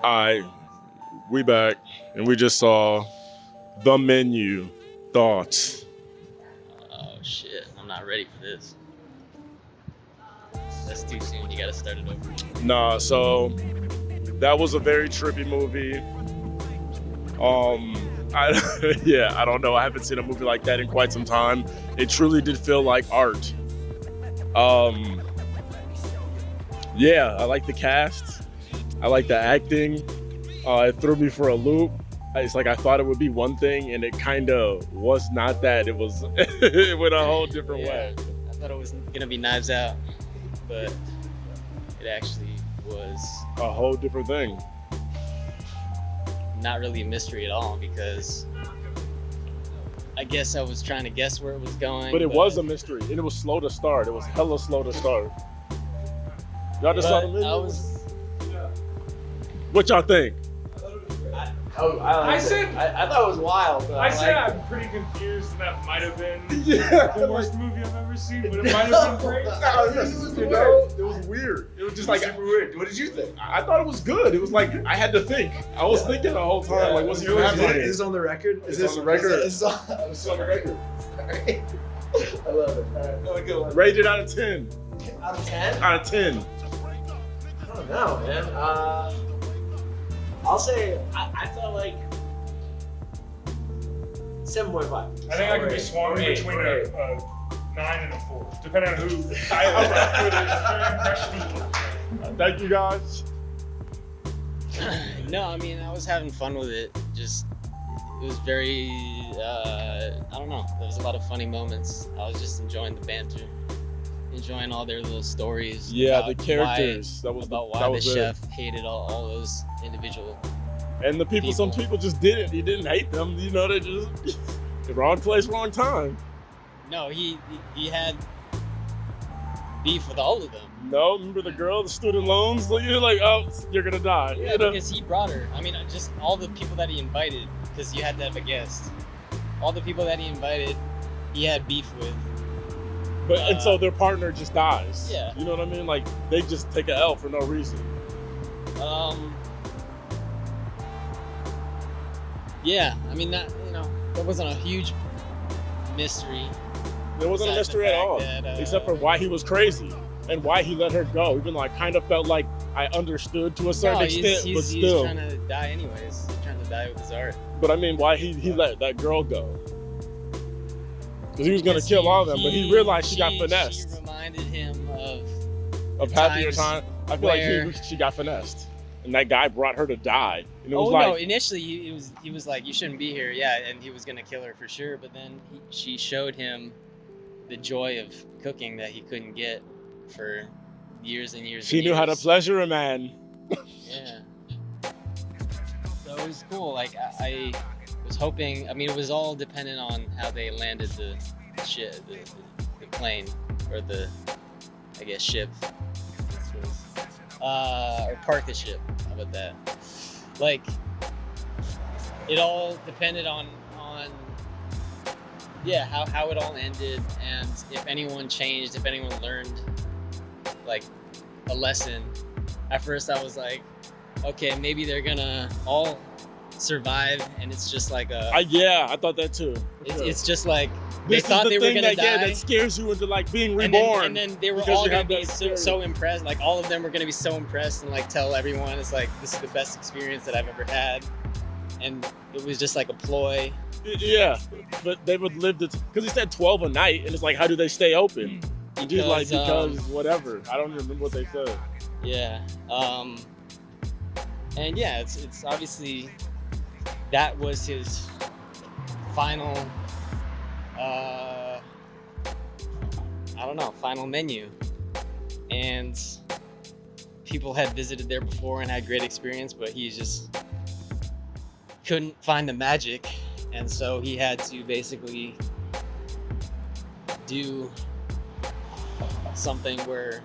Alright, we back, and we just saw The Menu. Thoughts? Oh shit, I'm not ready for this. That's too soon. You gotta start it over. Nah, so that was a very trippy movie. I don't know. I haven't seen a movie like that in quite some time. It truly did feel like art. Yeah, I like the cast. I like the acting. It threw me for a loop. It's like I thought it would be one thing, and it kind of was not that. It was it went a whole different way. I thought it was gonna be Knives Out, but it actually was A whole different thing. not really a mystery at all because I guess I was trying to guess where it was going. But it was a mystery, and it was slow to start. It was hella slow to start. Y'all just saw the menu? What y'all think? I thought it was wild. I said I'm pretty confused, and that might have been Yeah, the worst movie I've ever seen, but it might have been great. it was weird. It was just like super weird. What did you think? I thought it was good. It was like I had to think. I was thinking the whole time, like, what's going on Is here? this on the record? It's on the record. It's on the record. Alright. I love it. Alright, good one. Rated out of 10. Out of 10? Out of 10. I don't know, man. I'll say I felt like 7.5. I think I could be swung between a 9 and a 4, depending on who I rock with. It's very impressionable. Thank you guys. No, I mean I was having fun with it. Just it was very I don't know. There was a lot of funny moments. I was just enjoying the banter, enjoying all their little stories. Yeah, about the characters. Why the chef hated all those individual. And the people, some people just didn't. He didn't hate them. You know, they just the wrong place, wrong time. No, he had beef with all of them. No, remember the girl, the student loans? You're like, oh, you're gonna die. Yeah, you know? because he brought her. I mean, just all the people that he invited, because you had to have a guest. All the people that he invited, he had beef with. But and so their partner just dies. Yeah. You know what I mean? Like they just take an L for no reason. Yeah, I mean that wasn't a huge mystery. There wasn't a Besides the mystery at fact all, that, except for why he was crazy and why he let her go. Even though I kind of felt like I understood to a certain extent, but he's still. trying to die anyways. He's trying to die with his art. But I mean, why he let that girl go? Because he was gonna Because kill all of them, but he realized she got finessed. She reminded him of Happier times time. I feel like she got finessed, and that guy brought her to die. And it was no! like, Initially, he was like, "You shouldn't be here." Yeah, and he was gonna kill her for sure. But then she showed him the joy of cooking that he couldn't get for years and years. She knew how to pleasure a man. Yeah. So it was cool. Like I was hoping. I mean, it was all dependent on how they landed the plane, or the, I guess, ship. Or park the ship. How about that? Like, it all depended on how it all ended, and if anyone changed, if anyone learned like a lesson. At first I was like, okay, maybe they're gonna all survive, and it's just like I thought that too. it's just like This they thought is the they were thing gonna that, die. Yeah, that scares you into like being reborn. And then they were because all you gonna have be that so impressed. Like all of them were gonna be so impressed and like tell everyone it's like, this is the best experience that I've ever had. And it was just like a ploy. Yeah, but they would live because he said 12 a night, and it's like, how do they stay open? Because whatever. I don't remember what they said. Yeah. And yeah, it's obviously that was his final final menu. And people had visited there before and had great experience, but he just couldn't find the magic, and so he had to basically do something where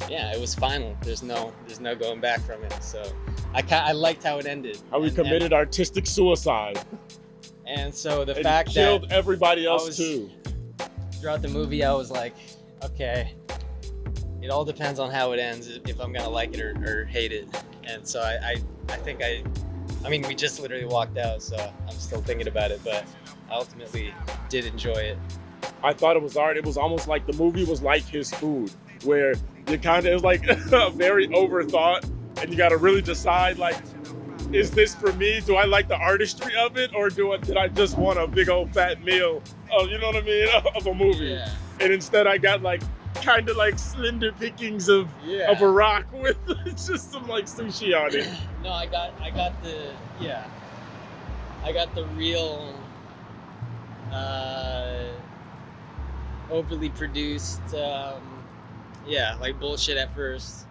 it was final. There's no going back from it. So I liked how it ended. How we committed artistic suicide. And so the and fact killed that everybody else too. Throughout the movie, I was like, okay, it all depends on how it ends, if I'm gonna like it or hate it. And so I think I mean, we just literally walked out, so I'm still thinking about it, but I ultimately did enjoy it. I thought it was art. It was almost like the movie was like his food, where you kind of, it was like very overthought, and you got to really decide, like, is this for me? Do I like the artistry of it, or did I just want a big old fat meal of, you know what I mean, of a movie? Yeah. And instead I got like kind of like slender pickings of a rock with just some like sushi on it. No, I got the real overly produced like bullshit at first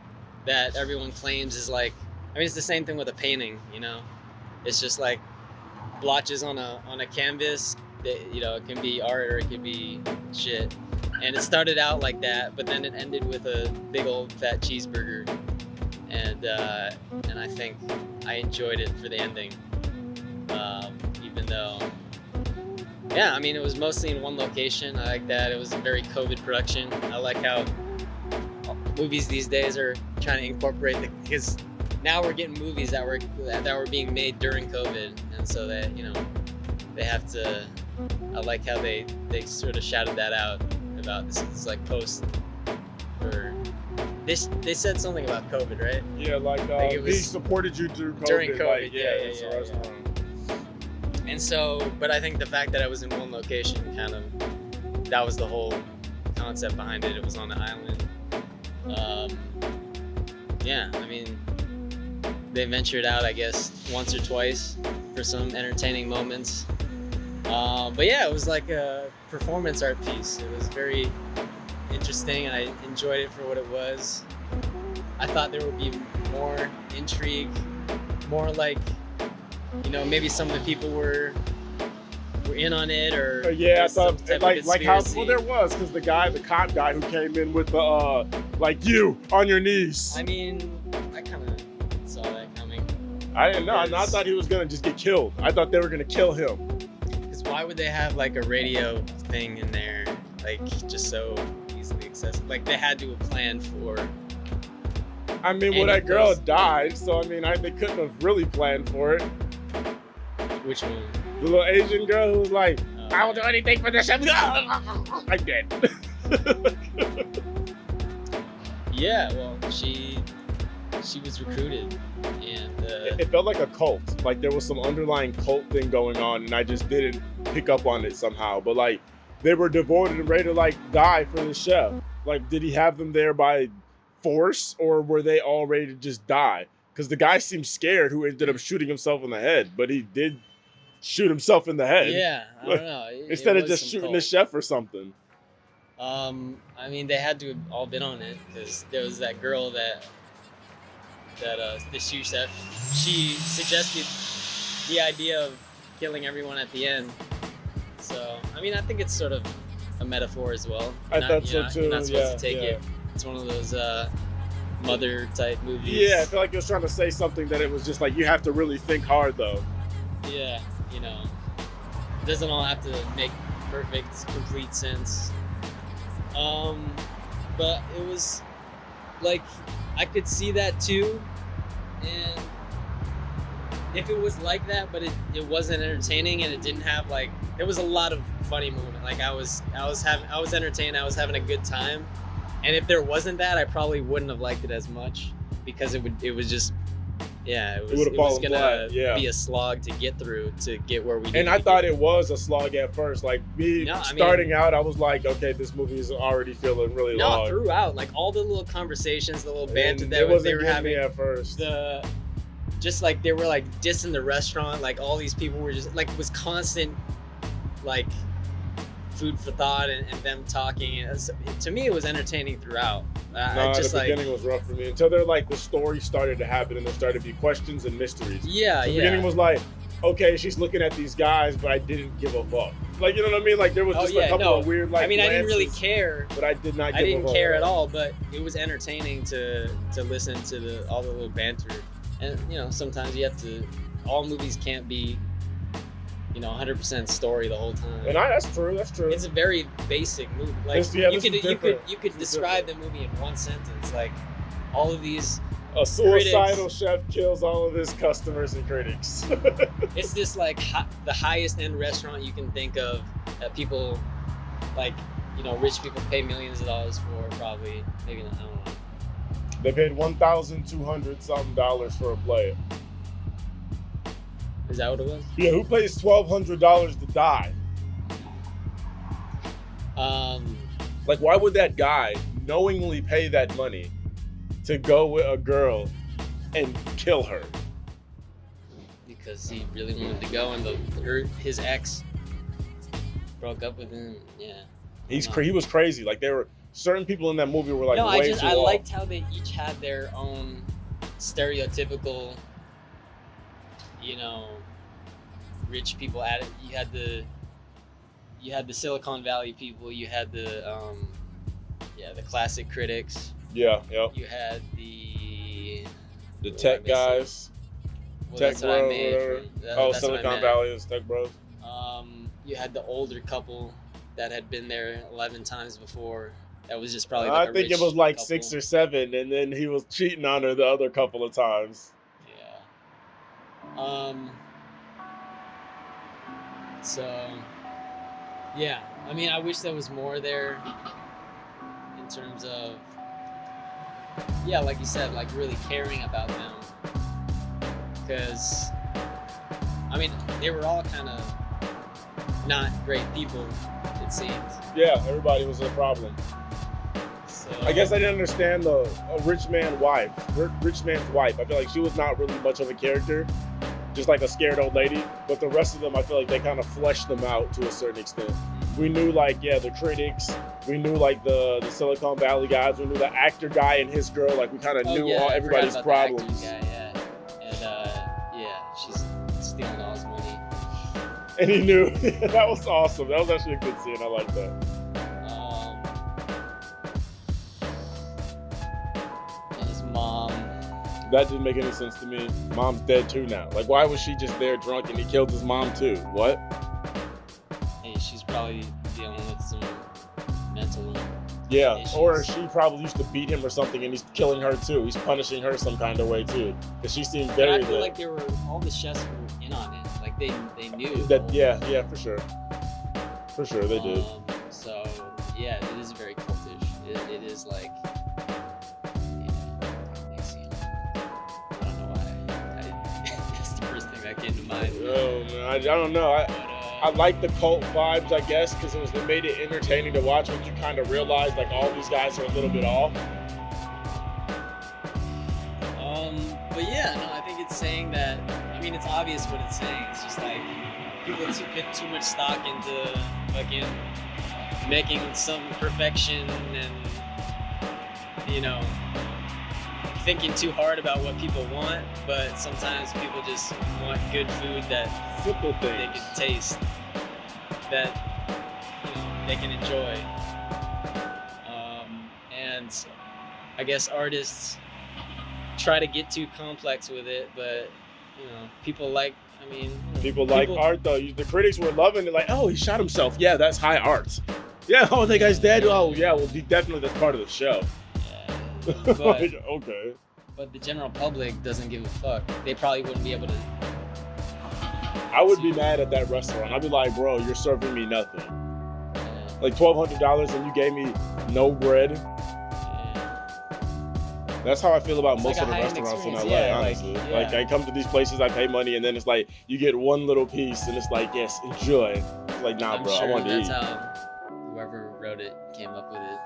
that everyone claims is like, I mean, it's the same thing with a painting, you know. It's just like blotches on a canvas that, you know, it can be art or it can be shit. And it started out like that, but then it ended with a big old fat cheeseburger. And I think I enjoyed it for the ending. Even though, yeah, I mean, it was mostly in one location. I like that. It was a very COVID production. I like how movies these days are trying to incorporate because now we're getting movies that were being made during COVID, and so that, you know, they have to. I like how they sort of shouted that out about this is like post, or they said something about COVID, right? Yeah, like it was he supported you through COVID. During COVID, like, yeah. And so, but I think the fact that I was in one location kind of, that was the whole concept behind it. It was on the island. Yeah, I mean, they ventured out, I guess, once or twice for some entertaining moments. But yeah, it was like a performance art piece. It was very interesting, and I enjoyed it for what it was. I thought there would be more intrigue, more like, you know, maybe some of the people were in on it, or yeah, I thought like how there was, because the cop guy who came in with the like, you on your knees. I mean, I kind of saw that coming. I didn't know. I thought he was gonna just get killed. I thought they were gonna kill him. Because why would they have like a radio thing in there, like just so easily accessible? Like they had to have planned for. I mean, well, that girl died, so I mean, they couldn't have really planned for it. Which one? The little Asian girl who was like, I will do anything for this. I'm dead. Yeah, well, she was recruited, and it felt like a cult. Like there was some underlying cult thing going on, and I just didn't pick up on it somehow. But like, they were devoted and ready to like die for the chef. Like, did he have them there by force, or were they all ready to just die? Because the guy seemed scared, who ended up shooting himself in the head, but he did shoot himself in the head. Yeah, I don't know. Instead of just shooting the chef or something. I mean, they had to have all been on it, because there was that girl that the sous chef, she suggested the idea of killing everyone at the end. So, I mean, I think it's sort of a metaphor as well. I thought so too. You're not supposed to take it. It's one of those mother type movies. Yeah, I feel like it was trying to say something that it was just like, you have to really think hard though. Yeah, you know, it doesn't all have to make perfect, complete sense. But it was like, I could see that too, and if it was like that, but it wasn't entertaining, and it didn't have like, there was a lot of funny moments. Like I was entertained, I was having a good time. And if there wasn't that, I probably wouldn't have liked it as much, because it was just, yeah, it was gonna be a slog to get through to get where we. And I thought it was a slog at first. Like starting out, I was like, okay, this movie is already feeling really long. No, throughout, like all the little conversations, the little banter that they were having at first. Just like they were like dissing the restaurant, like all these people were just like, it was constant, like, food for thought and them talking. To me, it was entertaining throughout. The beginning was rough for me until the story started to happen and there started to be questions and mysteries. Yeah, The beginning was like, okay, she's looking at these guys, but I didn't give a fuck. Like, you know what I mean? Like, there was just a couple of weird, like, I mean, glances, I didn't really care. But I did not give a fuck. I didn't care at all, but it was entertaining to listen to all the little banter. And, you know, sometimes you have to, all movies can't be, you know, 100% story the whole time. And that's true. It's a very basic movie. Like, you could describe the movie in one sentence. Like, all of these A suicidal chef kills all of his customers and critics. It's this like the highest end restaurant you can think of that people like, rich people pay millions of dollars for, probably. Maybe not, I don't know. They paid $1,200 something for a play. Is that what it was? Yeah, who pays $1,200 to die? Like, why would that guy knowingly pay that money to go with a girl and kill her? Because he really wanted to go, and his ex broke up with him. Yeah. He was crazy. Like, there were certain people in that movie were like I too off. liked how they each had their own stereotypical, rich people at it. You had the Silicon Valley people. You had the classic critics. Yeah, yep. You had the tech guys. Well, Tech that's what I bros, made. whatever. That's Silicon what I meant. Valley is tech bros. You had the older couple that had been there 11 times before. That was just probably. I think it was like couple. 6 or 7, and then he was cheating on her the other couple of times. Yeah. So, yeah. I mean, I wish there was more there in terms of, like you said, like really caring about them. Because, I mean, they were all kind of not great people, it seemed. Yeah, everybody was a problem. So, I guess I didn't understand a rich man's wife. I feel like she was not really much of a character, just like a scared old lady. But the rest of them, I feel like they kind of fleshed them out to a certain extent. We knew the critics. We knew the Silicon Valley guys. We knew the actor guy and his girl. Like we kind of knew everybody's problems. The actor guy, and she's stealing all his money. And he knew. That was awesome. That was actually a good scene. I like that. And his mom. That didn't make any sense to me. Mom's dead too now. Like, why was she just there drunk and he killed his mom too? What? Hey, she's probably dealing with some mental Yeah, issues. or she probably used to beat him or something and he's killing her too. He's punishing her some kind of way too. Because she seemed very... I feel like all the chefs were in on it. Like, they knew. Yeah, for sure. For sure, they did. So, yeah, it is very cultish. It is like... I don't know why. That's the first thing that came to mind. Oh, man, I don't know. I like the cult vibes, I guess, because it made it entertaining to watch when you kind of realize, like, all these guys are a little bit off. But yeah, no, I think it's saying that, I mean, it's obvious what it's saying. It's just like, people put too much stock into fucking making some perfection and, thinking too hard about what people want, but sometimes people just want good food that simple things they can taste, that they can enjoy. And I guess artists try to get too complex with it, but people like art though. The critics were loving it, like, oh, he shot himself. Yeah, that's high art. Yeah, oh, that guy's dead. Oh, yeah, well, definitely that's part of the show. But, okay. But the general public doesn't give a fuck. They probably wouldn't be able to. I would be mad at that restaurant. I'd be like, bro, you're serving me nothing. Like $1,200 and you gave me no bread. That's how I feel about most of the restaurants in LA, honestly. Like, I come to these places, I pay money, and then it's like, you get one little piece, and it's like, yes, enjoy. It's like, nah, bro, I want to eat. That's how whoever wrote it came up with it.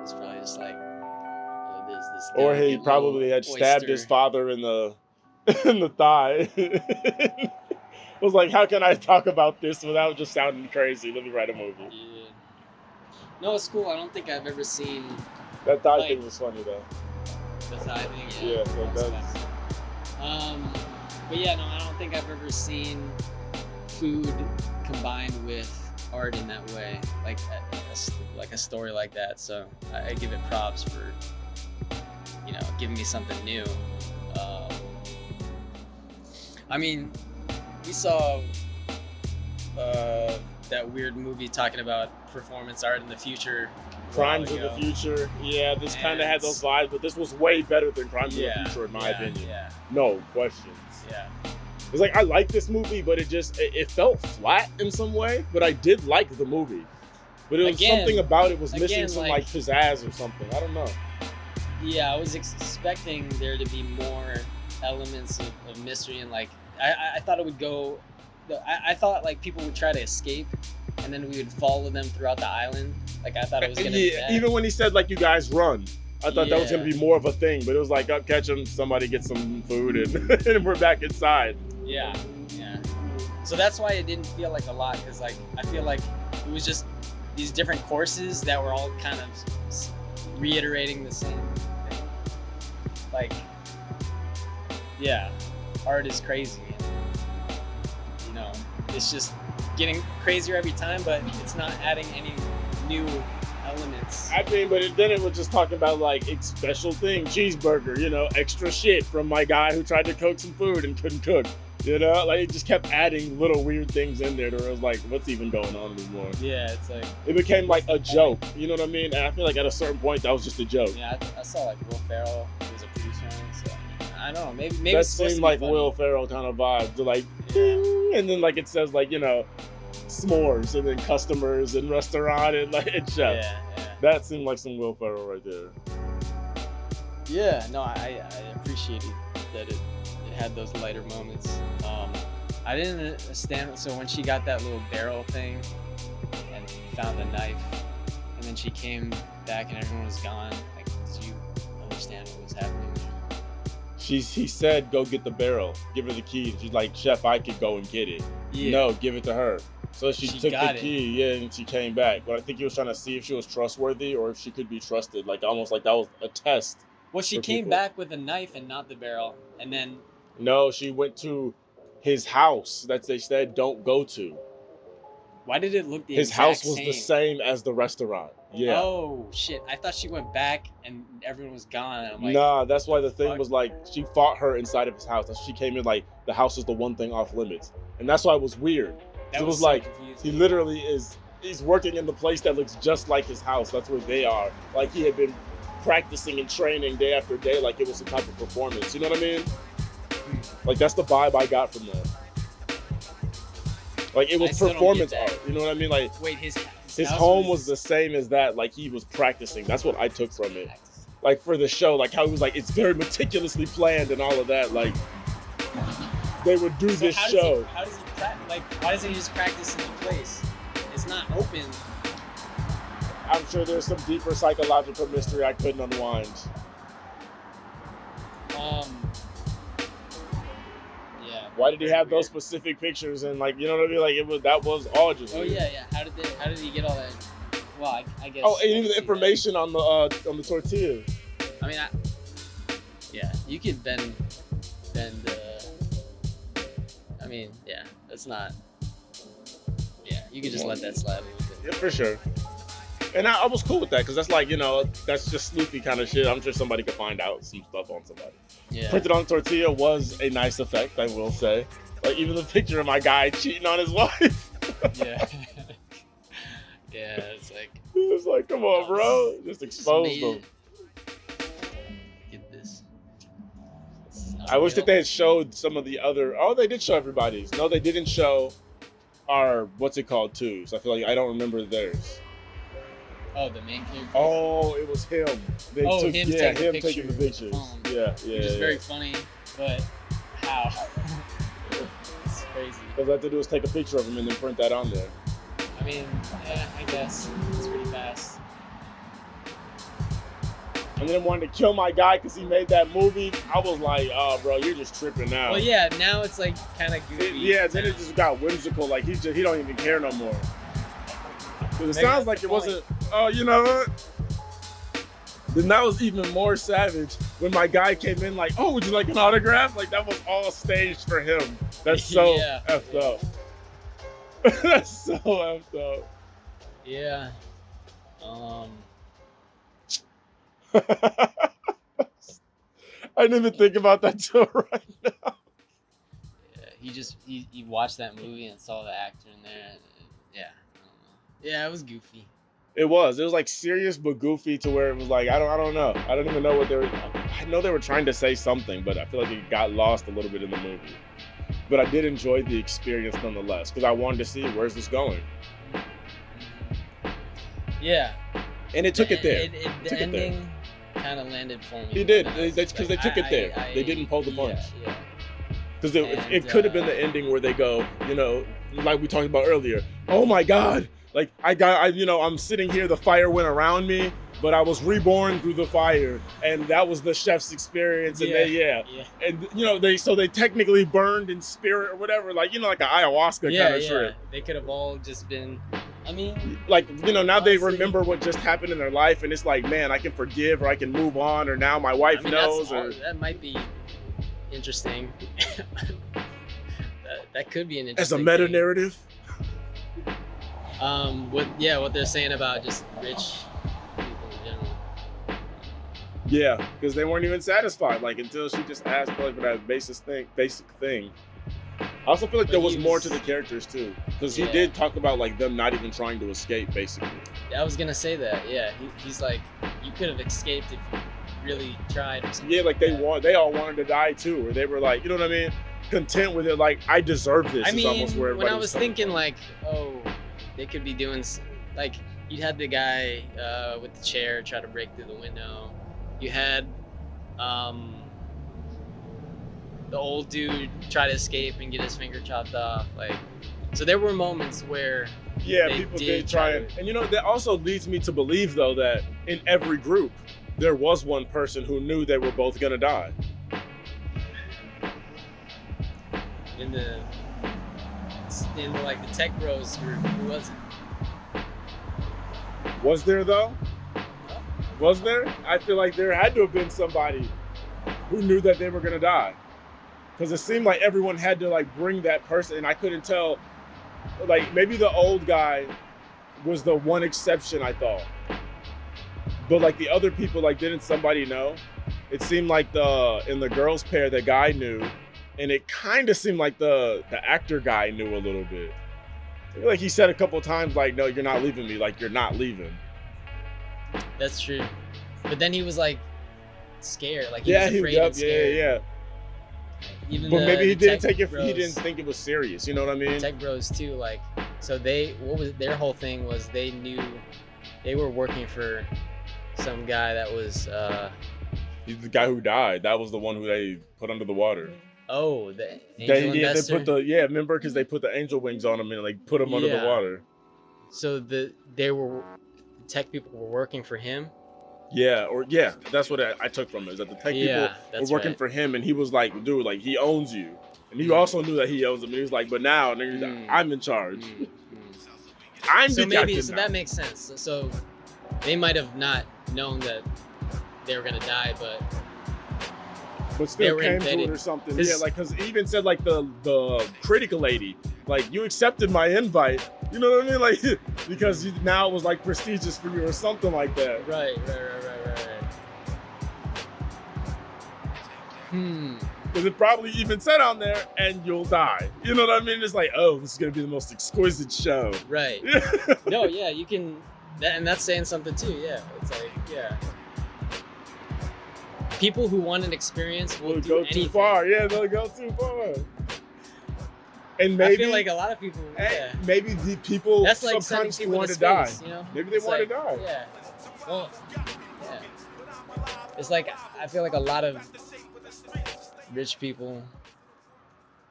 It's probably just like, oh, there's this. Or he probably had stabbed his father in the thigh. Was like, how can I talk about this without just sounding crazy? Let me write a movie. Yeah. No, it's cool. I don't think I've ever seen. That thigh thing was funny though. The thigh thing, yeah. That's... But yeah, no, I don't think I've ever seen food combined with art in that way, like a story like that. So I give it props for giving me something new. I mean, we saw that weird movie talking about performance art in the future Crimes of the ago. Future. Yeah, this kind of had And- those vibes, but this was way better than Crimes Yeah, of the Future, in my opinion. Yeah, No questions. yeah. It's like, I like this movie, but it felt flat in some way, but I did like the movie. But it was Again- something about it was missing again, some like- pizzazz or something. I don't know. Yeah, I was expecting there to be more elements of mystery and like I thought it would go. I thought like people would try to escape, and then we would follow them throughout the island. Like I thought it was gonna be that. Even when he said like, you guys run, I thought that was Yeah. gonna be more of a thing, but it was like, up, catch him, somebody get some food, and, and we're back inside. Yeah. So that's why it didn't feel like a lot, because like I feel like it was just these different courses that were all kind of reiterating the same thing. Like, yeah, art is crazy. You know, it's just getting crazier every time, but it's not adding any new elements. I mean, but then it was just talking about like a special thing, cheeseburger, you know, extra shit from my guy who tried to cook some food and couldn't cook. You know, like it just kept adding little weird things in there that was like, what's even going on anymore? Yeah, it's like, It became like a joke, you know what I mean? And I feel like at a certain point that was just a joke. yeah, I saw like Will Ferrell was a producer on it, so I don't know, maybe That it's supposed seemed to be like funny. Will Ferrell kind of vibe. To like, Yeah. ding, and then like it says like, you know, s'mores, and then customers and restaurant and like and chef. Yeah. That seemed like some Will Ferrell right there. Yeah, no, I appreciated that it had those lighter moments. I didn't understand. So when she got that little barrel thing and found the knife, and then she came back and everyone was gone, like, did you understand what was happening? He said, go get the barrel, give her the key. And she's like, chef, I could go and get it. Yeah. No, give it to her. So she took got the it. key, yeah, and she came back. But I think he was trying to see if she was trustworthy or if she could be trusted. Like almost like that was a test. Well, she For came people. back with a knife and not the barrel, and then No, she went to his house that they said don't go to. why did it look the His exact house was the same as the restaurant. Yeah. Oh shit! I thought she went back and everyone was gone. And I'm like, Nah, that's why the thing fuck? was like she fought her inside of his house. And she came in like the house is the one thing off limits, and that's why it was weird. that it was so like confusing. he literally he's working in the place that looks just like his house. That's where they are. Like he had been practicing and training day after day, like it was some type of performance. You know what I mean? Like that's the vibe I got from that. Like it I was still don't performance get that. art. You know what I mean? Like Wait, his his house home was the same as that. Like he was practicing. That's what I took from it. Like for the show, like how he was like, it's very meticulously planned and all of that. Like they would do So this how show. How does he practice? Like, why doesn't he just practice in the place? It's not open. I'm sure there's some deeper psychological mystery I couldn't unwind. Yeah. Why did he very have those weird. specific pictures and like, you know what I mean? Like that was all just Oh weird. yeah. How did he get all that? Well, I guess. Oh, and I even can the see information on the tortilla. that. I mean, yeah, you could bend. I mean, yeah, that's not. Yeah, you could just let that slide a little bit. Yeah, for sure. And I was cool with that because that's like, you know, that's just sleepy kind of shit. I'm sure somebody could find out some stuff on somebody. Yeah. Printed on tortilla was a nice effect, I will say. Like even the picture of my guy cheating on his wife. Yeah. Yeah, it's like. It was like, come on, bro. Just exposed made them. it. Get this. It's I wish that unreal. they had showed some of the other. Oh, they did show everybody's. No, they didn't show our what's it called twos. I feel like I don't remember theirs. Oh, the main character. Oh, it was him. They Oh, took, him yeah, taking him the taking the picture pictures. with the phone. Yeah, yeah. Which is yeah. very funny, but how? It's crazy. All I had to do was take a picture of him and then print that on there. I mean, yeah, I guess it's pretty fast. And then wanted to kill my guy because he made that movie. I was like, oh, bro, you're just tripping now. Well, yeah, now it's like kind of goofy. Yeah, then it just got whimsical. Like he don't even care no more. Because it Maybe sounds that's like the it wasn't. Oh, you know what? Then that was even more savage when my guy came in like, oh, would you like an autograph? Like that was all staged for him. That's so Yeah. effed up. That's so effed up. Yeah. I didn't even think about that till right now. Yeah, he watched that movie and saw the actor in there. And, yeah, I don't know. Yeah, it was goofy. It was like serious but goofy to where it was like I don't know. I don't even know what they were. I know they were trying to say something, but I feel like it got lost a little bit in the movie. But I did enjoy the experience nonetheless because I wanted to see where's this going. Yeah. And it took it there. The ending kind of landed for me. It did because they took it there. They didn't pull the punch. Yeah. Because it could have been the ending where they go, you know, like we talked about earlier. Oh my God. Like I'm sitting here, the fire went around me, but I was reborn through the fire, and that was the chef's experience. And and they technically burned in spirit or whatever, like like an ayahuasca kind of trip. They could have all just been. I mean, like now honestly, they remember what just happened in their life, and it's like, man, I can forgive or I can move on, or now my wife knows. That might be interesting. that could be an interesting. As a meta narrative. What they're saying about just rich people in general. Yeah, because they weren't even satisfied, like until she just asked for that basic thing. I also feel like there was more to the characters too, because he did talk about like them not even trying to escape, basically. Yeah, I was gonna say that. Yeah, he's like, you could have escaped if you really tried or something. Yeah, like they all wanted to die too, or they were like, you know what I mean, content with it. Like I deserve this. I mean, is almost where when I was thinking from. Like, oh, they could be doing like you had the guy with the chair try to break through the window. You had the old dude try to escape and get his finger chopped off. Like, so there were moments where people did try and that also leads me to believe though that in every group there was one person who knew they were both gonna die. In the like the tech bros group, who was it? Was there though? Was there? I feel like there had to have been somebody who knew that they were gonna die, because it seemed like everyone had to like bring that person, and I couldn't tell. Like maybe the old guy was the one exception, I thought, but like the other people, like didn't somebody know? It seemed like in the girls pair, the guy knew, and it kind of seemed like the actor guy knew a little bit. I feel like he said a couple of times, like, "No, you're not leaving me. Like you're not leaving." That's true, but then he was like scared, like he was afraid and scared. Yeah. Even but maybe he didn't take it. Bros, he didn't think it was serious. You know what I mean? Tech bros too. Like, so their whole thing was they knew they were working for some guy that was. He's the guy who died. That was the one who they put under the water. Oh, the angel investor. They put remember, because they put the angel wings on him and like put him under the water. So the tech people were working for him. That's what I took from it. Is that the tech people were working for him, and he was like, dude, like he owns you, and he also knew that he owns him. And he was like, but now, nigga, I'm in charge. I'm the captain now. That makes sense. So they might have not known that they were gonna die, but still came to it or something. Yeah, like because he even said like the critical lady, like you accepted my invite. You know what I mean? Like because now it was like prestigious for you or something like that. Right. Because it probably even said on there, and you'll die. You know what I mean? It's like, oh, this is gonna be the most exquisite show. Right. No, yeah, you can, and that's saying something too. Yeah, it's like, yeah. People who want an experience will do go anything. too far. Yeah, they'll go too far. And maybe I feel like a lot of people. Maybe the people that's like subconsciously want to space, die. You know? Maybe they want to die. Yeah. Well, yeah. It's like I feel like a lot of rich people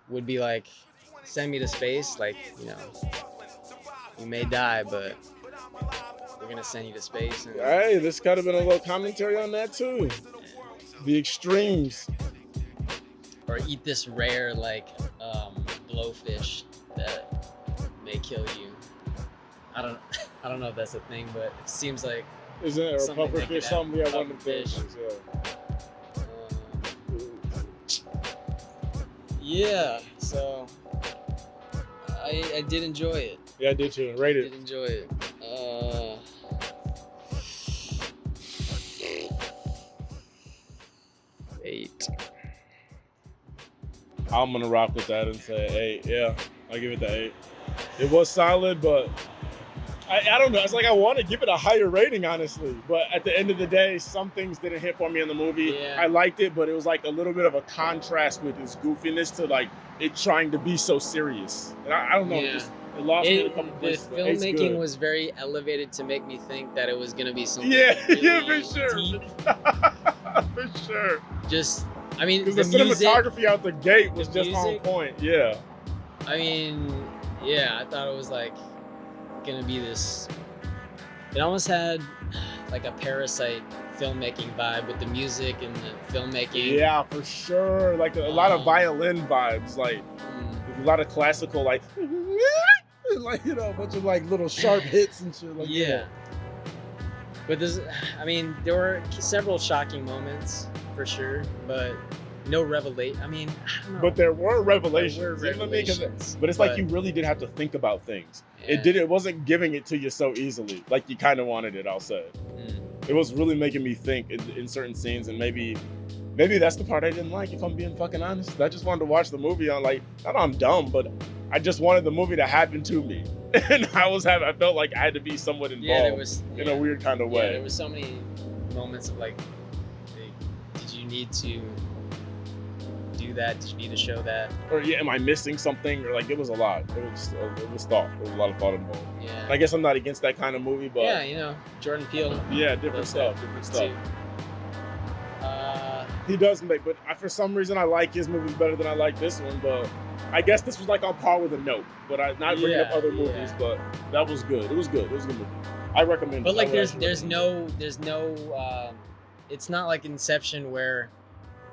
would be like, send me to space. Like, you may die, but we're gonna send you to space. And, hey, this could have been a little commentary on that too. The extremes. Or eat this rare blowfish that may kill you. I don't know if that's a thing, but it seems like. Isn't it a puffer fish? Something? Yeah, one of the fish. Things, yeah. So I did enjoy it. Yeah, I did too. Rate it. I did enjoy it. 8. I'm gonna rock with that and say 8. Yeah, I'll give it the 8. It was solid, but I don't know. It's like I want to give it a higher rating, honestly. But at the end of the day, some things didn't hit for me in the movie. Yeah. I liked it, but it was like a little bit of a contrast with its goofiness to like it trying to be so serious. And I don't know. Yeah. It lost me in a couple The places. but it's filmmaking good. was very elevated to make me think that it was gonna be something. Yeah, really yeah, for sure. deep. For sure. Just, I mean, Because the the music. cinematography out the gate was the just on music- point. Yeah. I mean, yeah, I thought it was like gonna be this. It almost had like a Parasite filmmaking vibe with the music and the filmmaking. Yeah, for sure. Like a lot of violin vibes. Like Mm, a lot of classical, like, like you know, a bunch of like little sharp hits and shit. Like yeah. But this, I mean, there were several shocking moments for sure, but no revelation. I mean, I don't know. But there were revelations. There were you know what I mean? 'Cause revelations, but it's like you really did have to think about things. yeah. It wasn't giving it to you so easily. Like you kind of wanted it, I'll say. Mm. It was really making me think in certain scenes, and maybe that's the part I didn't like, if I'm being fucking honest. I just wanted to watch the movie on like, not I'm dumb, but I just wanted the movie to happen to me. And I felt like I had to be somewhat involved Yeah, there was in a weird kind of Yeah, way. there was so many moments of like, did you need to do that? Did you need to show that? Or yeah, am I missing something? Or like it was a lot. It was thought. There was a lot of thought involved. Yeah. And I guess I'm not against that kind of movie, but Yeah, you know, Jordan Peele. yeah, different does stuff. that Different stuff. too. He does make, but for some reason I like his movies better than I like this one. But I guess this was like on par with A Note. But I'm not bringing up Yeah, other yeah. movies. But that was good. It was good. It was a good movie. I recommend. But it. like, I would there's actually recommend no. It's not like Inception where,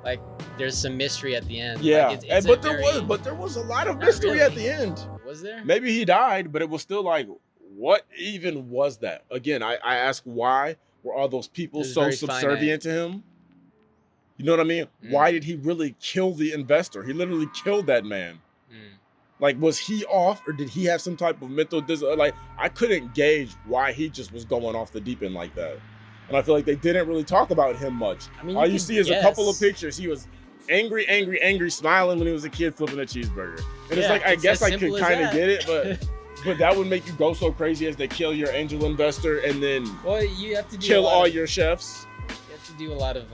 like, there's some mystery at the end. it. Yeah, Like, it's but there was a lot of Not mystery at really. the end. Was there? Maybe he died, but it was still like, what even was that? Again, I ask, why were all those people It was so very subservient to him? You know what I mean? Mm. Why did he really kill the investor? He literally killed that man. Mm. Like, was he off, or did he have some type of mental like, I couldn't gauge why he just was going off the deep end like that. And I feel like they didn't really talk about him much. I mean, All you could see is a couple of guess. pictures. He was angry, smiling when he was a kid flipping a cheeseburger. And it's Yeah, like, I it's guess as I could simple as kind of that. get it, but that would make you go so crazy as they kill your angel investor and then Well, you have to do kill a lot all of, your chefs. You have to do a lot of.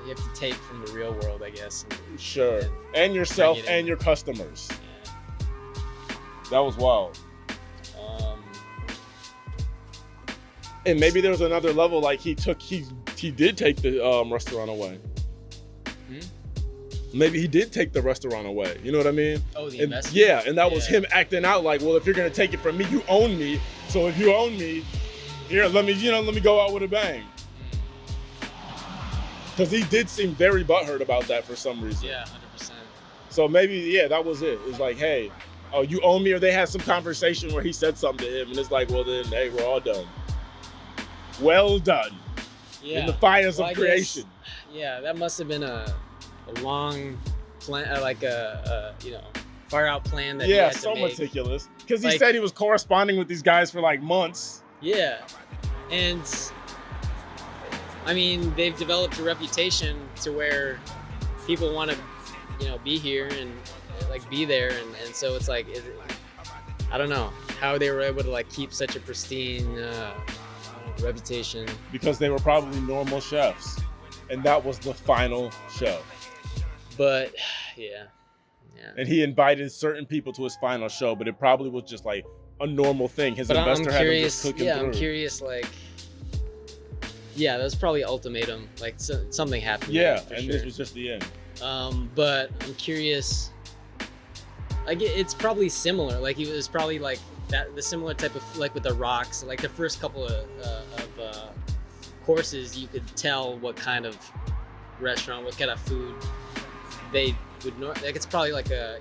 You have to take from the real world, I guess. Sure. And yourself Bring it in. and your customers. Yeah. That was wild. And maybe there was another level, like he did take the restaurant away. Hmm? Maybe he did take the restaurant away. You know what I mean? Oh, the And investment. yeah, and that was Yeah. him acting out like, well, if you're gonna take it from me, you own me. So if you own me, here, let me go out with a bang. Because he did seem very butthurt about that for some reason. Yeah, 100%. So maybe, yeah, that was it. It's like, hey, oh, you owe me, or they had some conversation where he said something to him, and it's like, well, then, hey, we're all done. Well done. Yeah. In the fires Well, of I creation. guess, yeah, that must have been a long plan, like a far out plan that he Yeah, had to so make. meticulous. Because he Like- said he was corresponding with these guys for like months. Yeah, and I mean, they've developed a reputation to where people want to, be here and like be there, and so it's like, I don't know how they were able to like keep such a pristine reputation. Because they were probably normal chefs. And that was the final show. But yeah. And he invited certain people to his final show, but it probably was just like a normal thing. His But I'm investor had him curious. just cooking Yeah, through. I'm curious. Like, yeah, that was probably ultimatum. Like, something happened. Yeah, for and sure. this was just the end. But I'm curious. Like, it's probably similar. Like, it was probably like that, the similar type of, like with the rocks. Like the first couple of courses, you could tell what kind of restaurant, what kind of food they would like. It's probably like a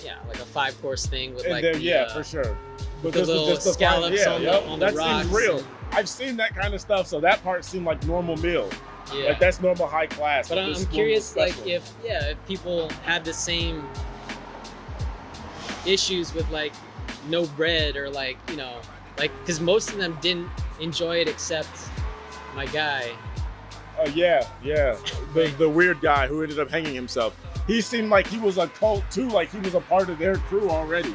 5-course thing with And like then, the, for sure. But the this little was just the scallops on the that rocks. seems real. and- I've seen that kind of stuff, so that part seemed like normal meal. yeah. Like that's normal high class. But Like, I'm this one curious, was like special. if people had the same issues with like no bread or like because most of them didn't enjoy it except my guy. Yeah. The weird guy who ended up hanging himself. He seemed like he was a cult too, like he was a part of their crew already.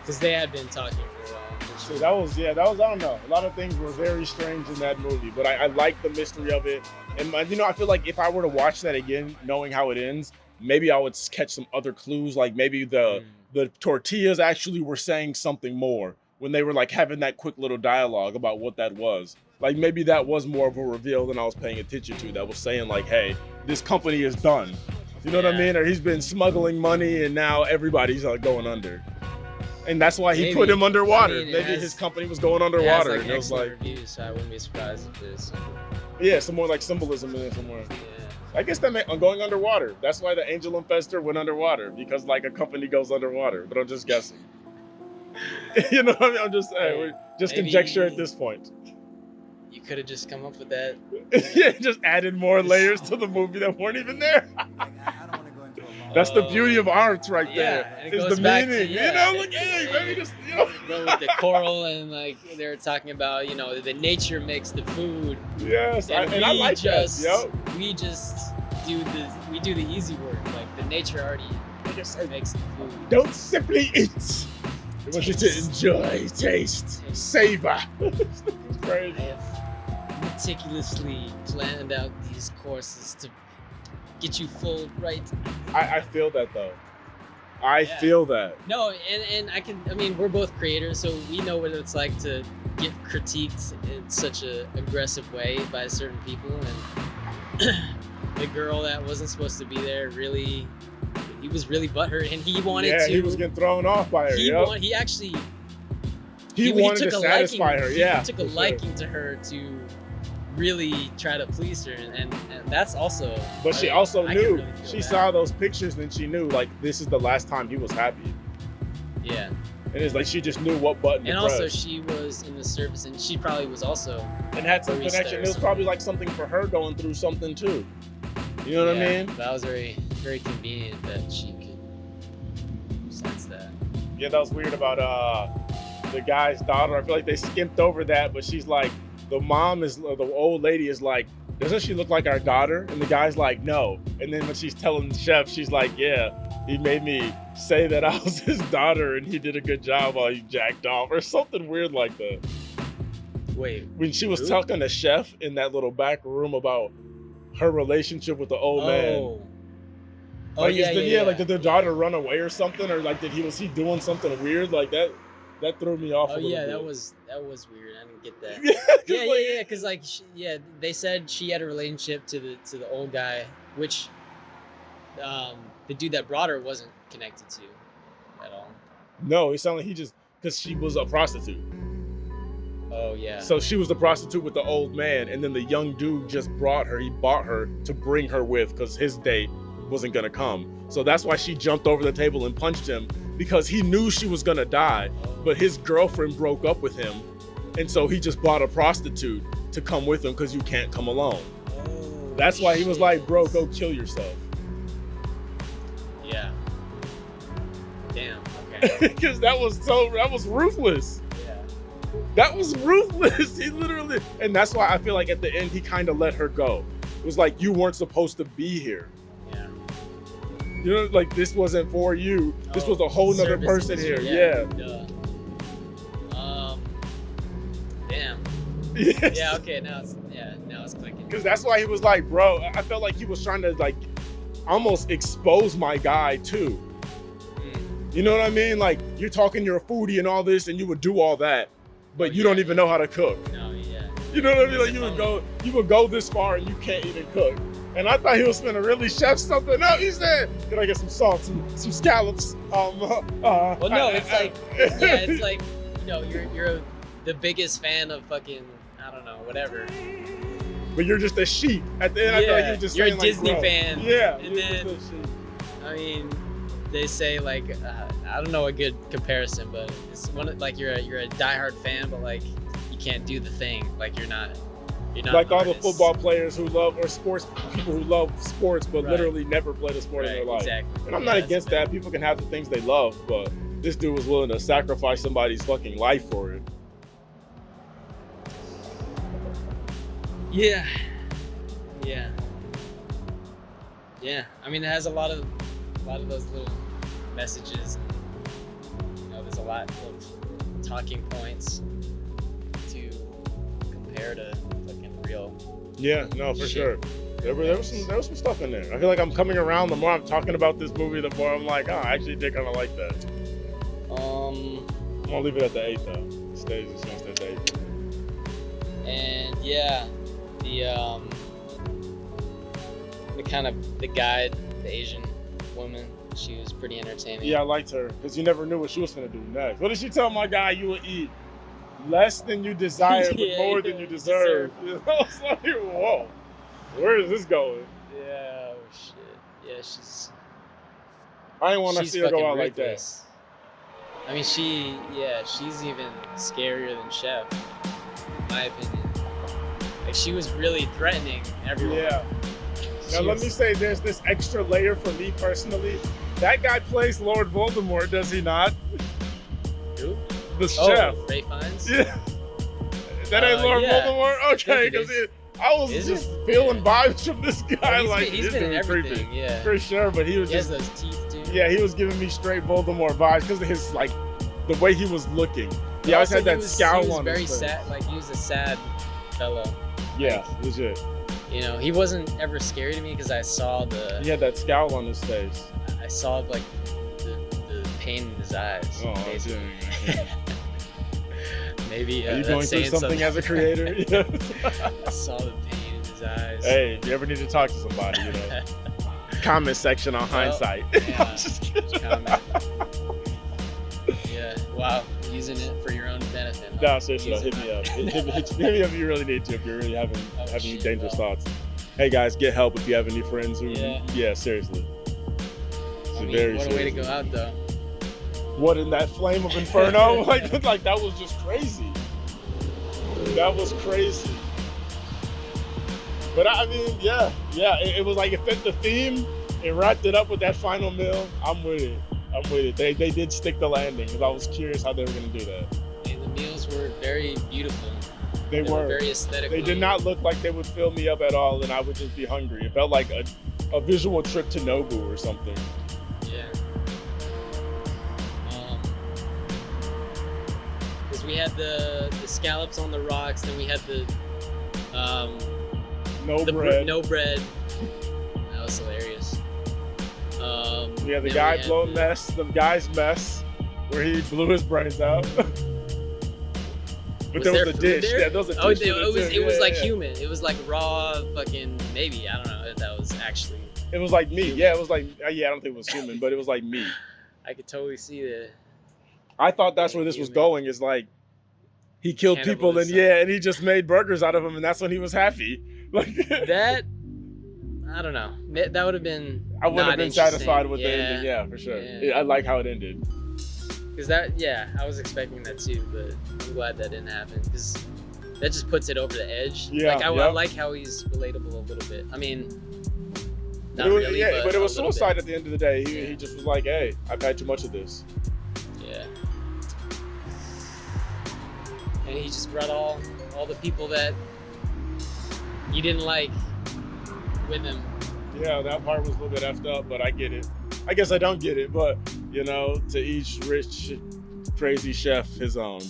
Because they had been talking for a while, for So that was I don't know. A lot of things were very strange in that movie, but I like the mystery of it. And I feel like if I were to watch that again, knowing how it ends, maybe I would catch some other clues. Like maybe the tortillas actually were saying something more when they were like having that quick little dialogue about what that was. Like maybe that was more of a reveal than I was paying attention to. That was saying like, hey, this company is done. You know what I mean? Or he's been smuggling money and now everybody's going under. And that's why he put him underwater. I mean, maybe his company was going underwater. It has, and it was like reviews, so I wouldn't be surprised if there's some more like symbolism in it somewhere. Yeah. I guess that meant going underwater. That's why the angel infestor went underwater, because like a company goes underwater. But I'm just guessing. You know what I mean? I'm just we're just conjecture at this point. You could have just come up with that. Yeah, just added more layers to the movie that weren't even there. That's the beauty of art right there. And it is goes the back meaning. to, Like, hey, maybe just, Go with the coral and like they were talking about, the nature makes the food. Yes, and I like just, that. Yep. We just do the easy work. Like the nature already makes the food. Don't simply eat. I want you to enjoy, taste, savor. It's crazy. I have meticulously planned out these courses to get you full right. I feel that though. I feel that. No, and we're both creators, so we know what it's like to get critiqued in such a aggressive way by certain people. And the girl that wasn't supposed to be there he was really butthurt, and he wanted to. He was getting thrown off by her. He wanted to satisfy her. He took a liking to her to really try to please her, and that's also. But she also knew. Really she saw those pictures, and she knew like this is the last time he was happy. Yeah. And it's like she just knew what button to press. Also she was in the service, and she probably was also. And had some connection. It was probably like something for her going through something too. You know what I mean? That was very, very convenient that she could sense that. Yeah, that was weird about the guy's daughter. I feel like they skipped over that, but she's like, the old lady is like, doesn't she look like our daughter? And the guy's like, no. And then when she's telling the chef, she's like, yeah, he made me say that I was his daughter and he did a good job while he jacked off, or something weird like that. Wait. When she was talking to chef in that little back room about her relationship with the old man. Like, like did the daughter run away or something, or like was he doing something weird like that? That threw me off. That was weird. I didn't get that. Because they said she had a relationship to the old guy, which the dude that brought her wasn't connected to at all. No, it sounded like because she was a prostitute. Oh yeah. So she was the prostitute with the old man, and then the young dude just bought her to bring her with, because his date wasn't gonna come. So that's why she jumped over the table and punched him, because he knew she was gonna die, but his girlfriend broke up with him, and so he just bought a prostitute to come with him because you can't come alone. Oh, that's why he was like, bro, go kill yourself. Yeah. Damn. Okay. Because that was ruthless. That was ruthless. He literally, and that's why I feel like at the end he kind of let her go. It was like, you weren't supposed to be here. Yeah. You know, like this wasn't for you. This was a whole nother person here. Yeah. Damn. Yes. Yeah. Okay. Now it's clicking. Because that's why he was like, bro. I felt like he was trying to like almost expose my guy too. You know what I mean? Like, you're talking, you're a foodie and all this, and you would do all that, but you don't even know how to cook. No, yeah. You know what I mean? Like, you would go this far and you can't even cook. And I thought he was gonna really chef something up. He said, "Can I get some salt, some scallops?" Well, no, it's like you're the biggest fan of fucking, I don't know, whatever. But you're just a sheep. At the end, I feel like you're a Disney fan. Yeah. And then, I mean, they say like, I don't know a good comparison, but it's like you're a diehard fan, but like you can't do the thing. Like you're not like all the football players who love, or sports people who love sports, but literally never played a sport in their life. Exactly. And I'm not against that. People can have the things they love, but this dude was willing to sacrifice somebody's fucking life for it. Yeah. I mean, it has a lot of those little messages. There's a lot of talking points to compare to fucking real. Yeah, no, for Shit. sure. There was some stuff in there. I feel like I'm coming around. The more I'm talking about this movie, the more I'm like, oh, I actually did kind of like that. I'm gonna leave it at the 8 though. It stays at the 8. And yeah, the kind of the guide, the Asian woman, she was pretty entertaining. Yeah, I liked her because you never knew what she was gonna do next. What did she tell my guy? You will eat less than you desire, but more than you deserve. You know, I was like, whoa, where is this going? Yeah, oh shit. Yeah, she's. I didn't want to see her go out like that. ruthless. I mean, she's even scarier than Chef, in my opinion. Like, she was really threatening everyone. Yeah. Now, let me say, there's this extra layer for me personally. That guy plays Lord Voldemort, does he not? Who? The chef. Ray Fiennes? Yeah. That ain't Lord yeah. Voldemort? Okay, because I was just feeling vibes from this guy. He's been in everything, creepy. yeah. For sure, but he was He has just... those teeth, too. Yeah, he was giving me straight Voldemort vibes because of his, like, the way he was looking. He always had that scowl on his face. He was very sad, like, he was a sad fellow. Yeah, legit. You know, he wasn't ever scary to me because I saw He had that scowl on his face. I saw, like, the pain in his eyes. Oh, basically. dang. Maybe Are you going through something as a creator? I saw the pain in his eyes. Hey, if you ever need to talk to somebody, you know, comment section on Hindsight. Yeah, I'm just kidding. comment. Yeah, wow, using it for your own benefit. Huh? No, seriously, hit me up. Hit me up if you really need to, if you're really having dangerous thoughts. Hey guys, get help if you have any friends who, yeah seriously. I mean, what a way to go out though. What, in that flame of inferno? like that was just crazy. That was crazy. But I mean, yeah, it was like, it fit the theme. It wrapped it up with that final meal. I'm with it. They did stick the landing because I was curious how they were going to do that. And the meals were very beautiful. They were very aesthetic. They did not look like they would fill me up at all, and I would just be hungry. It felt like a visual trip to Nobu or something. Yeah. Because we had the scallops on the rocks, then we had the bread. No bread. That was hilarious. Yeah, the guy blowing the guy's mess, where he blew his brains out. But there was a dish. There? Yeah, there was a dish. It was like human. It was like raw fucking, maybe. I don't know if that was actually. It was like meat. Yeah, it was like, I don't think it was human, but it was like meat. I could totally see that. I thought that's where this was going, is like, he killed people and he just made burgers out of them, and that's when he was happy. Like that, I don't know. That would have been. I wouldn't have been satisfied with the ending. Yeah, for sure. Yeah. I like how it ended. Because I was expecting that too, but I'm glad that didn't happen because that just puts it over the edge. Yeah, like I like how he's relatable a little bit. I mean, not but really, but it was suicide at the end of the day. He just was like, "Hey, I've had too much of this." Yeah. And he just brought all the people that you didn't like with him. Yeah, that part was a little bit effed up, but I get it. I guess I don't get it, but, you know, to each rich, crazy chef his own.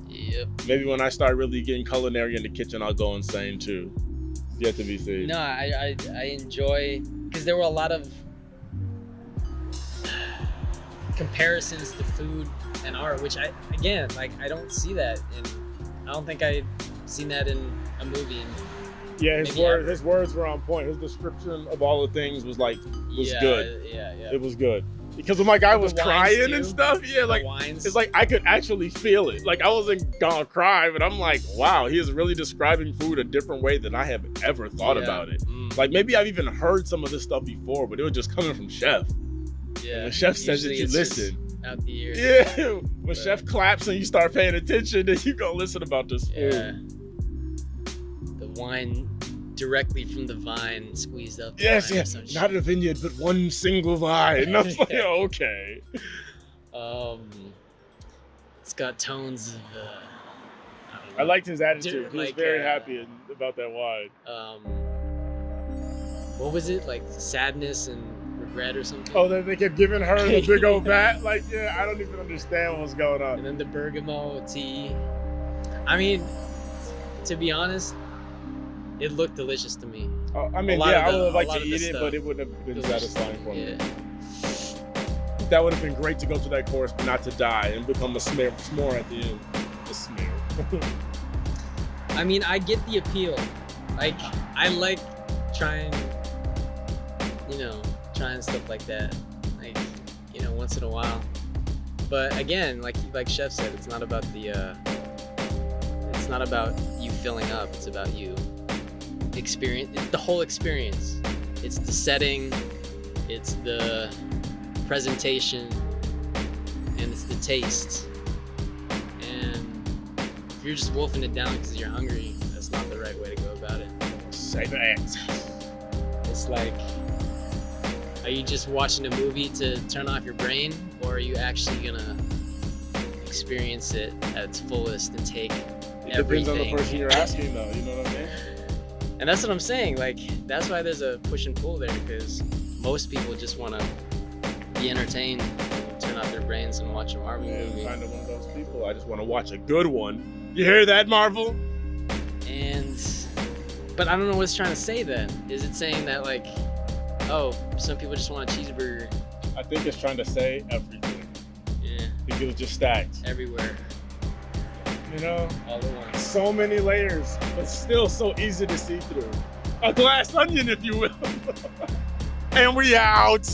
Yep. Maybe when I start really getting culinary in the kitchen, I'll go insane too. Yet to be seen. No, I enjoy, because there were a lot of comparisons to food and art, which I don't see that I don't think I've seen that in a movie. Yeah, his words were on point. His description of all the things was good. Yeah. It was good. Because when my guy was crying and stuff, it's like I could actually feel it. Like I wasn't gonna cry, but I'm like, wow, he is really describing food a different way than I have ever thought about it. Like maybe I've even heard some of this stuff before, but it was just coming from Chef. Yeah. When Chef says that, you listen. Out the ear. Yeah. When Chef claps and you start paying attention, then you go listen about this food. Yeah. The wine directly from the vine, squeezed up. Yes. Not a vineyard, but one single vine. And I was like, oh, okay. It's got tones of. I liked his attitude. He was very happy about that wine. What was it, like sadness and bread or something. Oh, then they kept giving her the big old vat. Like, yeah, I don't even understand what's going on. And then the bergamot tea. I mean, to be honest, it looked delicious to me. I mean, lot yeah, of I would have a liked lot to of the eat it, stuff. but it wouldn't have been Delicious. satisfying for me. Yeah. That would have been great to go to that course, but not to die and become a s'more at the end. A s'more. I mean, I get the appeal. Like, I like trying, trying stuff like that. Like, once in a while. But again, like Chef said, it's not about it's not about you filling up. It's about you experience. It's the whole experience. It's the setting. It's the presentation, and it's the taste. And if you're just wolfing it down because you're hungry, that's not the right way to go about it. Say that. It's like, are you just watching a movie to turn off your brain, or are you actually gonna experience it at its fullest and take It everything? depends on the person you're asking, though. You know what I mean? And that's what I'm saying. Like, that's why there's a push and pull there, because most people just want to be entertained, turn off their brains, and watch a Marvel Yeah, I'm movie. kind of one of those people. I just want to watch a good one. You hear that, Marvel? But I don't know what it's trying to say then. Is it saying that, like, oh, some people just want a cheeseburger? I think it's trying to say everything. Yeah, Because it's just stacked. everywhere, You know? all at once. So many layers, but still so easy to see through. A glass onion, if you will. And we out.